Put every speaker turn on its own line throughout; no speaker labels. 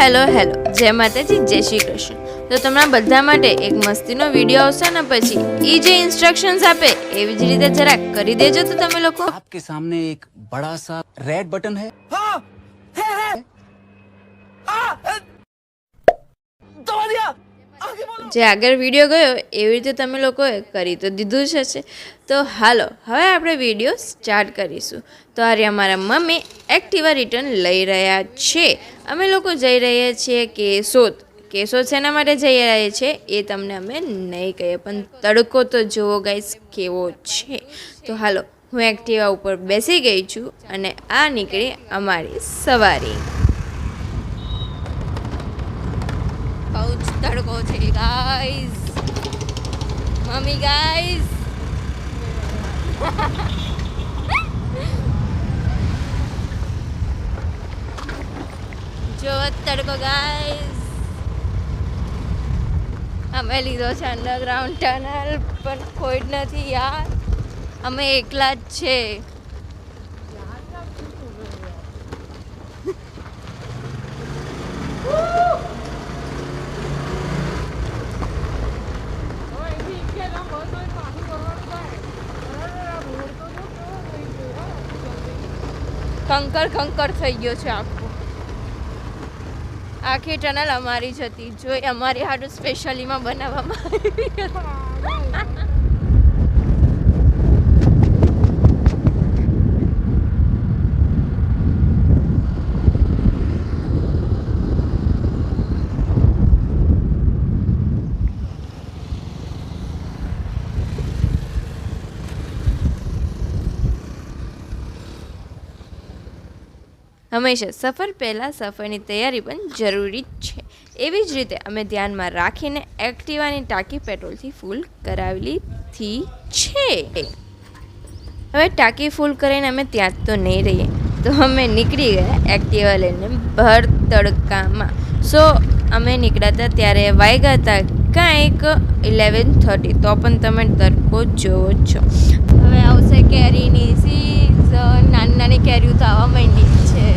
Hello જય માતાજી જય શ્રી કૃષ્ણ। તો તમારા બધા માટે એક મસ્તીનો વિડીયો આવશે ને પછી એ જે ઇન્સ્ટ્રક્શન્સ આપે એવી જ રીતે જરા કરી દેજો। તો તમે લોકો
आपके सामने एक बड़ा सा रेड बटन है। हाँ, है। दबा दिया। आगे बोलो।
જે આગળ વિડીયો ગયો એવી રીતે તમે લોકોએ કરી તો દીધું જ હશે। તો હાલો હવે આપણે વિડીયો સ્ટાર્ટ કરીશું। તો આ અમારા મમ્મી એક્ટિવા રિટર્ન લઈ રહ્યા છે। અમે લોકો જઈ રહ્યા છીએ કેશોદ। કેશોદ શેના માટે જઈ રહ્યા છીએ એ તમને અમે નહીં કહીએ, પણ તડકો તો જુઓ ગાઈસ કેવો છે। તો હાલો હું એક્ટિવા ઉપર બેસી ગઈ છું અને આ નીકળી અમારી સવારી। બહુ જ તડકો છે ગાઈસ, મમ્મી ગાઈસ જો તડકો ગાઈસ। અમે લીધો છે અંડરગ્રાઉન્ડ ટનલ, પણ કોઈ જ નથી યાર, અમે એકલા જ છે। કંકર થઈ ગયો છે આખું। આખી ટનલ અમારી જ હતી, જો અમારી હાટુ સ્પેશિયલીમાં બનાવવામાં આવી હતી। હંમેશા સફર પહેલાં સફરની તૈયારી પણ જરૂરી જ છે। એવી જ રીતે અમે ધ્યાનમાં રાખીને એક્ટિવાની ટાંકી પેટ્રોલથી ફૂલ કરાવેલી છે। હવે ટાંકી ફૂલ કરીને અમે ત્યાં જ તો નહીં રહીએ, તો અમે નીકળી ગયા એક્ટિવા લઈને ભર તડકામાં। સો અમે નીકળ્યા હતા ત્યારે વાગ્યા હતા કાંઈક 11:30, તો પણ તમે તડકો જોવો છો। હવે આવશે કેરીની સીઝન, નાની નાની કેરીઓ તો આવવા માંડી છે।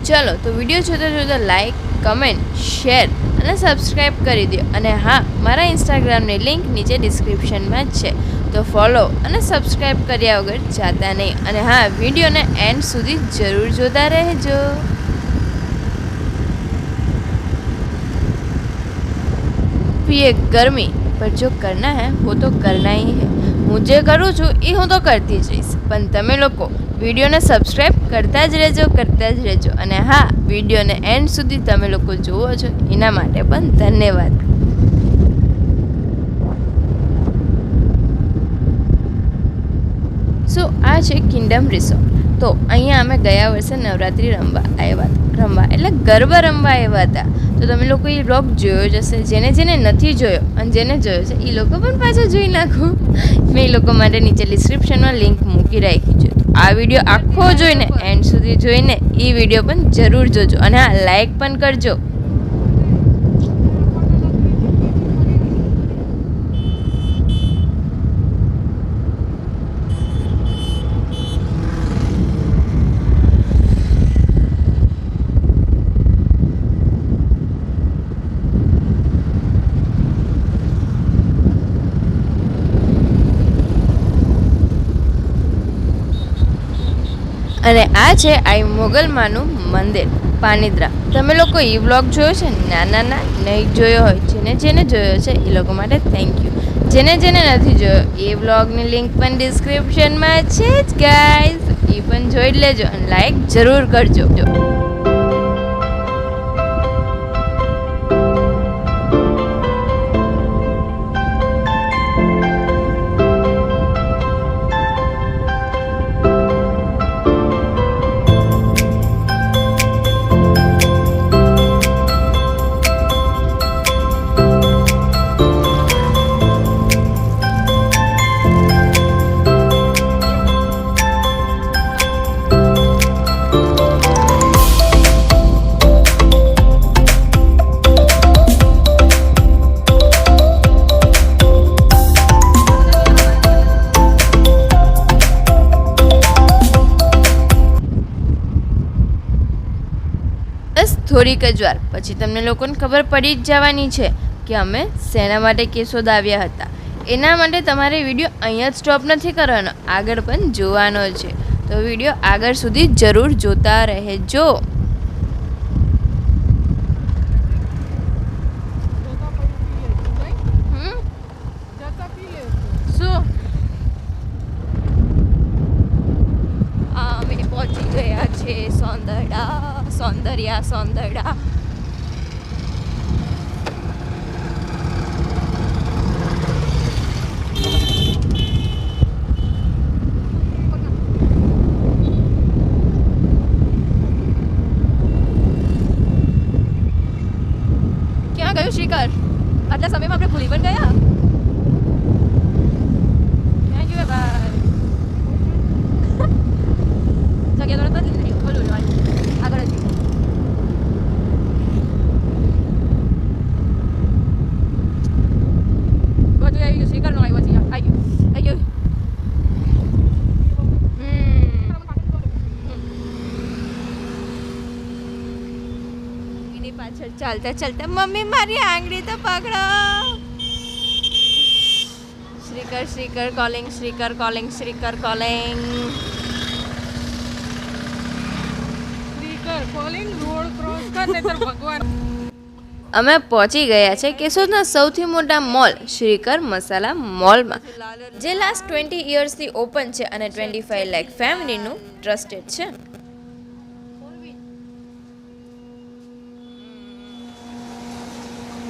ચલો તો વિડીયો જોતા લાઈક, કમેન્ટ, શેર અને સબસ્ક્રાઈબ કરી દો। અને હા, મારા ઇન્સ્ટાગ્રામની લિંક નીચે ડિસ્ક્રિપ્શનમાં જ છે, તો ફોલો અને સબસ્ક્રાઈબ કર્યા વગર જાતા નહીં। અને હા, વિડીયોને એન્ડ સુધી જરૂર જોતા રહેજો। पिए गर्मी पर जो करना है वो तो करना ही है। હું જે કરું છું એ હું તો કરતી જ રહીશ, પણ તમે લોકો વિડીયોને સબસ્ક્રાઈબ કરતા જ રહેજો। અને હા, વિડીયોને એન્ડ સુધી તમે લોકો જુઓ છો એના માટે પણ ધન્યવાદ। સો આ છે કિંગડમ રિસોર્ટ। તો અહીંયા અમે ગયા વર્ષે નવરાત્રિ રમવા એટલે ગરબા રમવા આવ્યા હતા। તો તમે લોકો એ બ્લોગ જોયો જ હશે। જેને નથી જોયો અને જેને જોયો છે એ લોકો પણ પાછો જોઈ નાખો। મેં એ લોકો માટે નીચે ડિસ્ક્રિપ્શનમાં લિંક મૂકી રાખી છે। તો આ વિડીયો આખો જોઈને એન્ડ સુધી જોઈને એ વિડીયો પણ જરૂર જોજો, અને હા, લાઈક પણ કરજો। અને આ છે આઈ મોગલમાનું મંદિર પાણીદ્રા। તમે લોકો એ બ્લોગ જોયો છે? ના નહીં જોયો હોય, જેને જોયો છે એ લોકો માટે થેન્ક યુ। જેને નથી જોયો એ બ્લોગની લિંક પણ ડિસ્ક્રિપ્શનમાં છે જ ગાઈઝ, એ પણ જોઈ લેજો અને લાઈક જરૂર કરજો। થોડીક જ વાર પછી તમને લોકોને ખબર પડી જ જવાની છે કે અમે શેના માટે કેશોદ આવ્યા હતા. એના માટે તમારે વિડીયો અહીંયા જ સ્ટોપ નથી કરવાનો, આગળ પણ જોવાનો છે. તો વિડીયો આગળ સુધી જરૂર જોતા રહેજો. શું અમે પહોંચી ગયા છે સૌંદર્યા. ક્યાં ગયું શ્રીકર? આટલા સમયમાં આપણે ભૂલી પણ ગયા. ક્યાં ગયું ભાઈ? જગ્યા તો નથી થઈ. બોલું આગળ જ બધું આવી ગયું. શ્રીકર નો આવ્યો છે. આવી ગયું. પાછળ ચાલતા ચાલતા મમ્મી મારી આંગળી તો પકડો. શ્રીકર કોલિંગ.
રોડ ક્રોસ કર નહીતર ભગવાન.
અમે પહોંચી ગયા છે કેશોદના સૌથી મોટા મોલ શ્રીકર મસાલા મોલમાં, જે લાસ્ટ 20 યર્સથી ઓપન છે અને 25 લાખ ફેમિલીનું ટ્રસ્ટેડ છે.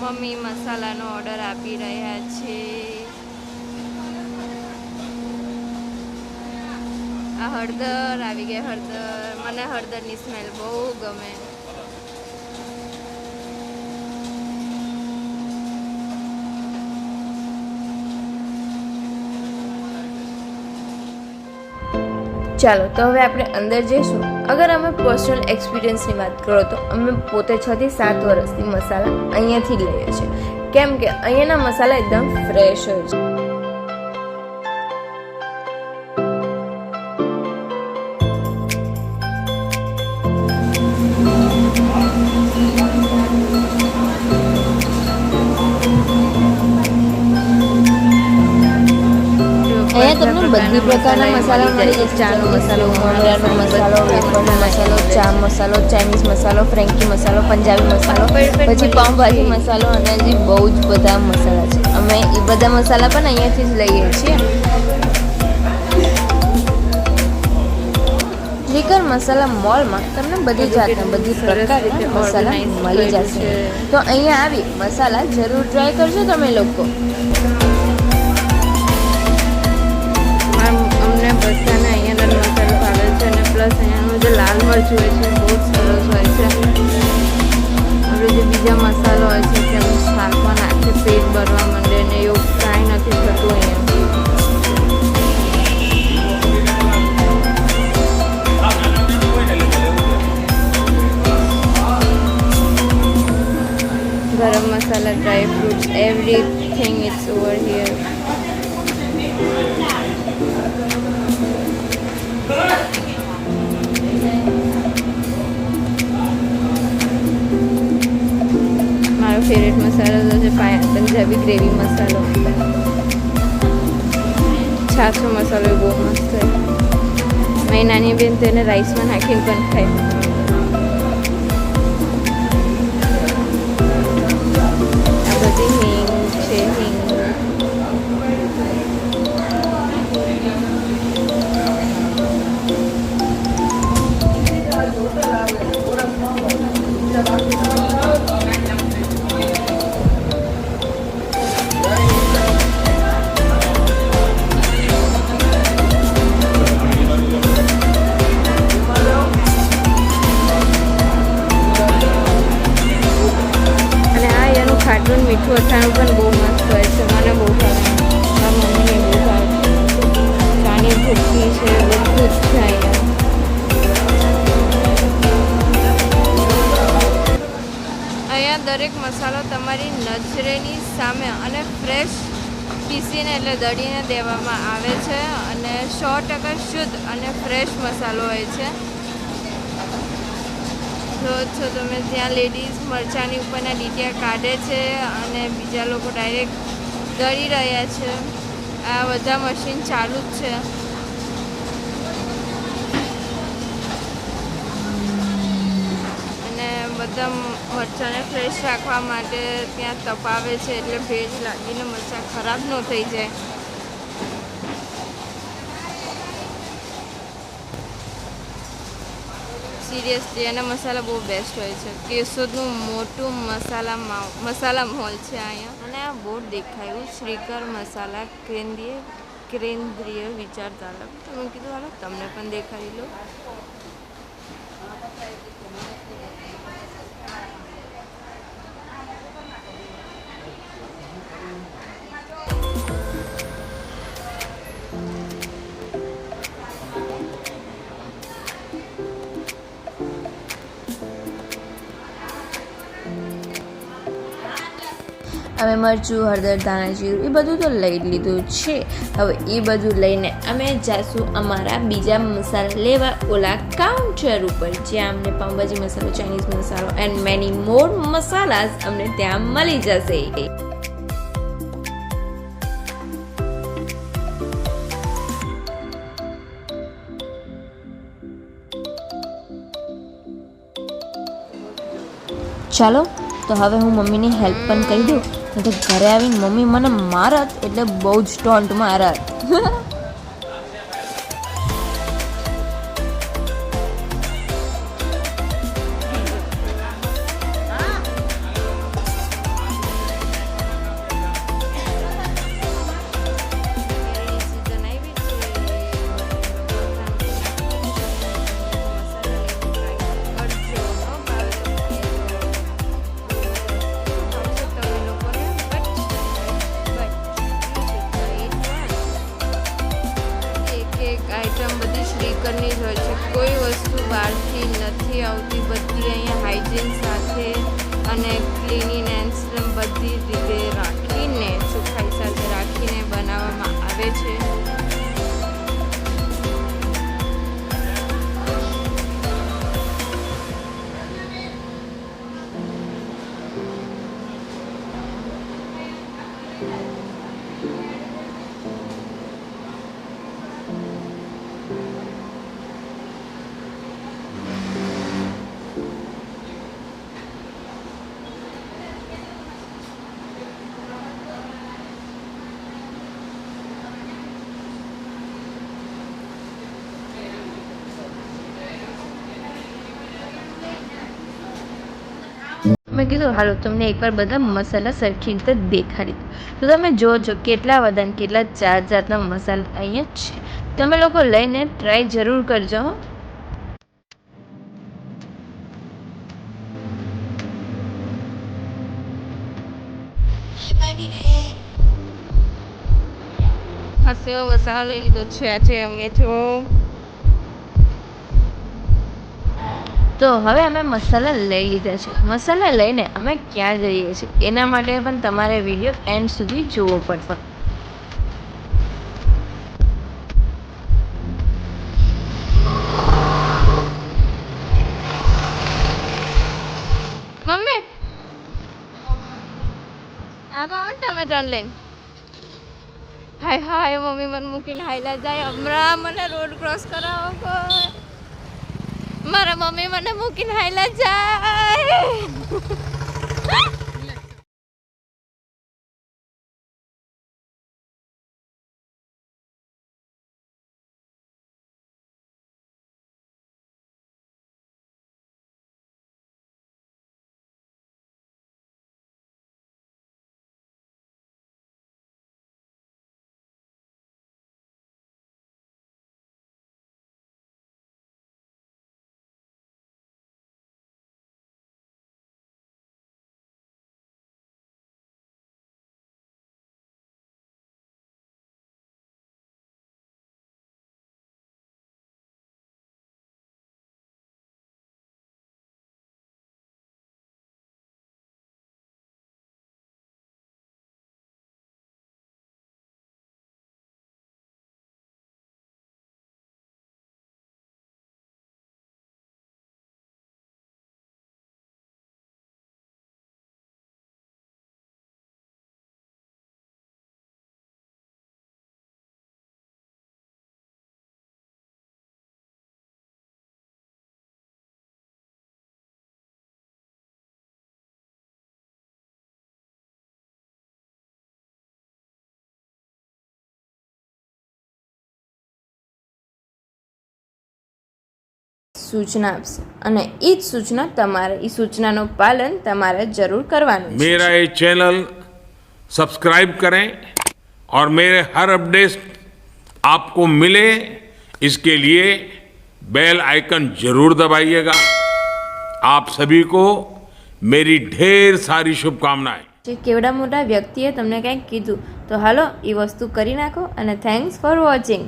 મમ્મી મસાલાનો ઓર્ડર આપી રહ્યા છે. આ હળદર આવી ગઈ. મને હળદરની સ્મેલ બહુ ગમે. ચાલો તો હવે આપણે અંદર જઈશું. અગર અમે પર્સનલ એક્સપિરિયન્સની વાત કરો તો અમે પોતે 6 થી 7 વર્ષથી મસાલા અહીંયાથી જ લઈએ છીએ, કેમ કે અહીંયાના મસાલા એકદમ ફ્રેશ હોય છે. અહીંયા તમને બધી પ્રકારના મસાલા મળી જશે. ચાનો મસાલો, મરચાનો મસાલો, વેફરનો મસાલો, ચા મસાલો, ચાઇનીઝ મસાલો, ફ્રેન્કી મસાલો, પંજાબી મસાલો, પછી પાઉંભાજી મસાલો અને હજી બહુ જ બધા મસાલા છે. અમે એ બધા મસાલા પણ અહીંયાથી જ લઈએ છીએ. શ્રીકર મસાલા મોલમાં તમને બધી જાતના બધી પ્રકારના મસાલા મળી જશે. તો અહીંયા આવી મસાલા જરૂર ટ્રાય કરજો તમે લોકો. અમને બધાને અહીંયાનો મસાલો ભાવે છે અને પ્લસ અહીંયાનું જે લાલ મરચું હોય છે બહુ જ સરસ હોય છે. આપણે જે બીજા મસાલો હોય છે કે શાકમાં નાખે પેટ ભરવા માંડે ને એવું કાંઈ નથી થતું અહીંયા. Garam masala, dry fruits, everything is over here. મારો ફેવરેટ મસાલો તો છે પંજાબી ગ્રેવી મસાલો. છાછો મસાલો બહુ મસ્ત છે. મારી નાની બેન તેને રાઈસમાં નાખીને પણ ખાય. આ બધી હિંગ છે. ખાટું મીઠું અથાણું પણ બહુ મસ્ત હોય છે. મને બહુ ભાવે. મારા મમ્મીને બહુ ભાવે. ચાની ભૂકી છે, બધું જ છે અહીંયા દરેક મસાલો તમારી નજરેની સામે અને ફ્રેશ પીસીને એટલે દળીને દેવામાં આવે છે અને 100% શુદ્ધ અને ફ્રેશ મસાલો હોય છે. જો છો તમે ત્યાં લેડીઝ મરચાંની ઉપરના ડીટિયા કાઢે છે અને બીજા લોકો ડાયરેક્ટ દળી રહ્યા છે. આ બધા મશીન ચાલુ જ છે. અને બધા મરચાંને ફ્રેશ રાખવા માટે ત્યાં તપાવે છે એટલે ભેજ લાગીને મરચાં ખરાબ ન થઈ જાય. સિરિયસલી એના મસાલા બહુ બેસ્ટ હોય છે. કેશોદનું મોટું મસાલા મોલ છે અહીંયા. અને આ બોર્ડ દેખાયું શ્રીકર મસાલા કેન્દ્રીય વિચારધારા. તો મેં કીધું હાલો તમને પણ દેખાડી લો. અમે મરચું, હળદર, ધાણા, જીરું એ બધું તો લઈ લીધું છે. હવે એ બધું લઈને અમે જાશું અમારા બીજા મસાલા લેવા ઓલા કાઉન્ટર ઉપર, જ્યાં અમને પાઉંભાજી મસાલો, ચાઇનીઝ મસાલો એન્ડ મેની મોર મસાલાસ અમને ત્યાં મળી જશે. ચાલો તો હવે હું મમ્મીની હેલ્પ પણ કરી દઉં. તો ઘરે આવીને મમ્મી મને મારત એટલે બહુ જ ટોન્ટ મારત. આઈટમ બધી શ્રીકરની જ હોય છે. કોઈ વસ્તુ બહારથી નથી આવતી. બધી અહીંયા હાઇજીન સાથે અને ક્લિનિનેસ બધી રીતે રાખીને, ચોખ્ખાઈ સાથે રાખીને બનાવવામાં આવે છે. મેં કીધું હાલો તમને એકવાર બધા મસાલા સરખી રીતે દેખાડી દઉં. તો તમે જોજો કેટલા બધા ને કેટલા જાત જાતના મસાલા અહીંયા છે. તમે લોકો લઈને ટ્રાય જરૂર કરજો. હસ્યો મસાલો લઈ લીધો છે આજે અમે તો હવે અમે મસાલા લઈ લીધા છે. મસાલા લઈને અમે ક્યાં જઈએ છીએ એના માટે પણ તમારે વિડીયો એન્ડ સુધી જોવો પડશે. મમ્મી આ કોણ ટમેટાને લઈને? હાય હાય મમ્મી મને મૂકીને હાયલા જાય. હમણાં મને રોડ ક્રોસ કરાવો કોઈ. મારા મમ્મી મને મૂકીને હાયલા જાય. સૂચના આપશે અને એ જ સૂચના તમારે એ સૂચનાનું પાલન તમારે જરૂર કરવાનું છે.
मेरा ये चैनल सब्सक्राइब करें और मेरे हर अपडेट आपको मिले इसके लिए बेल आइकन जरूर दबाइएगा. आप सभी को मेरी ढेर सारी शुभकामनाएं.
જે કેવડા મોટા વ્યક્તિએ તમને કંઈક કીધું તો હાલો એ વસ્તુ કરી નાખો અને થેન્ક્સ ફોર વોચિંગ.